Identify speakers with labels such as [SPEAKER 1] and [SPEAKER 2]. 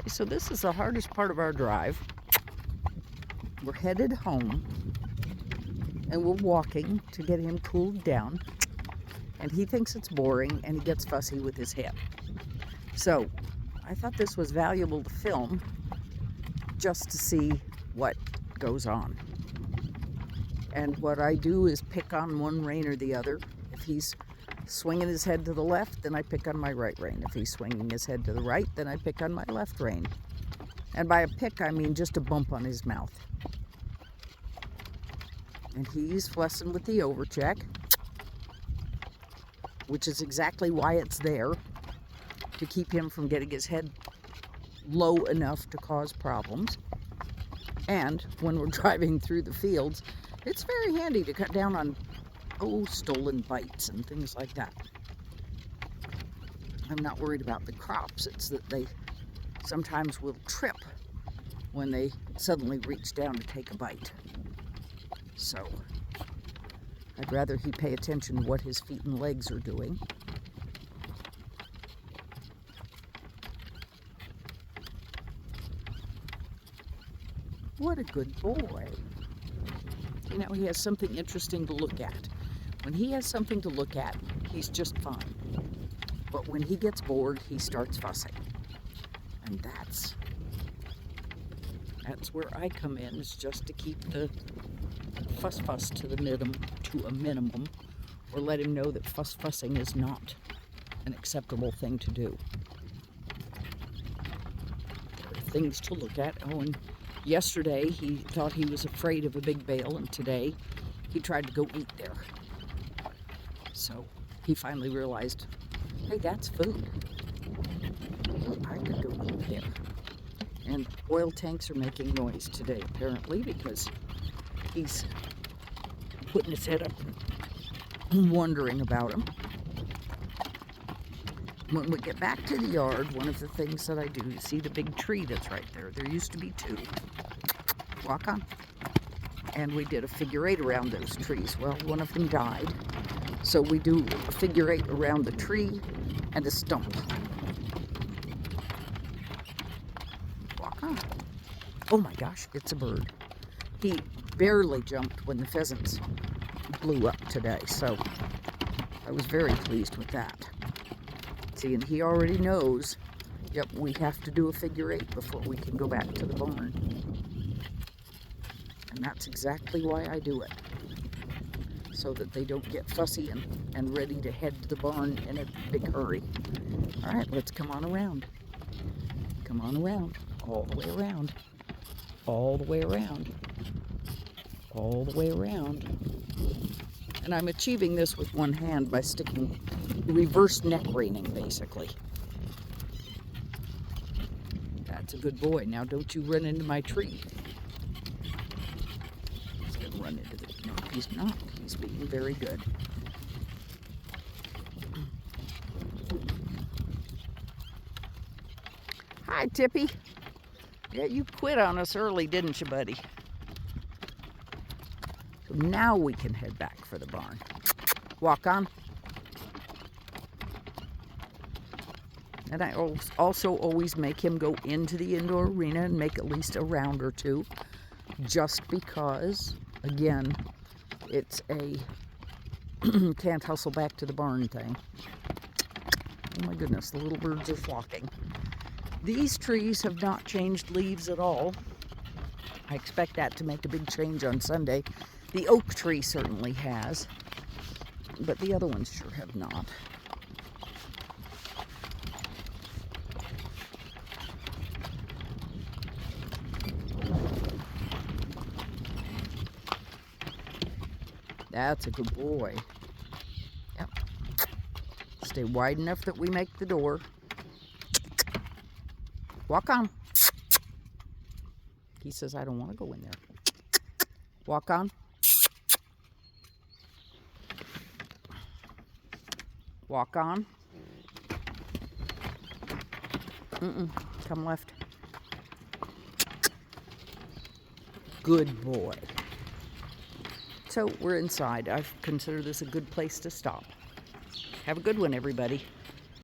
[SPEAKER 1] So this is the hardest part of our drive. We're headed home, and we're walking to get him cooled down, and he thinks it's boring, and he gets fussy with his head. So I thought this was valuable to film just to see what goes on. And what I do is pick on one rein or the other. If he's swinging his head to the left, then I pick on my right rein. If he's swinging his head to the right, then I pick on my left rein. And by a pick, I mean just a bump on his mouth. And he's fussing with the overcheck, which is exactly why it's there, to keep him from getting his head low enough to cause problems. And when we're driving through the fields, it's very handy to cut down on, stolen bites and things like that. I'm not worried about the crops. It's that they sometimes will trip when they suddenly reach down to take a bite. So I'd rather he pay attention to what his feet and legs are doing. What a good boy. You know, he has something interesting to look at. When he has something to look at, he's just fine. But when he gets bored, he starts fussing. And that's where I come in, is just to keep the fuss to a minimum, or let him know that fussing is not an acceptable thing to do. There are things to look at. And yesterday he thought he was afraid of a big bale, and today he tried to go eat there. So he finally realized, hey, that's food. I could go eat there. And oil tanks are making noise today, apparently, because he's putting his head up and wondering about him. When we get back to the yard, one of the things that I do, you see the big tree that's right there? There used to be two. Walk on. And we did a figure eight around those trees. Well, one of them died. So we do a figure eight around the tree and a stump. Walk on. Oh my gosh, it's a bird. He barely jumped when the pheasants blew up today, so I was very pleased with that. See, and he already knows, yep, we have to do a figure eight before we can go back to the barn. And that's exactly why I do it, so that they don't get fussy and ready to head to the barn in a big hurry. All right, let's come on around. Come on around, all the way around, all the way around, all the way around. And I'm achieving this with one hand by sticking reverse neck reining, basically. That's a good boy. Now don't you run into my tree. He's going to run into the... No, he's not. He's being very good. Hi, Tippy. Yeah, you quit on us early, didn't you, buddy? So now we can head back for the barn. Walk on. And I also always make him go into the indoor arena and make at least a round or two, just because, again, it's a can't hustle back to the barn thing. Oh my goodness, the little birds are flocking. These trees have not changed leaves at all. I expect that to make a big change on Sunday. The oak tree certainly has, but the other ones sure have not. That's a good boy. Yep. Stay wide enough that we make the door. Walk on. He says, I don't want to go in there. Walk on. Walk on. Come left. Good boy. So we're inside. I consider this a good place to stop. Have a good one, everybody.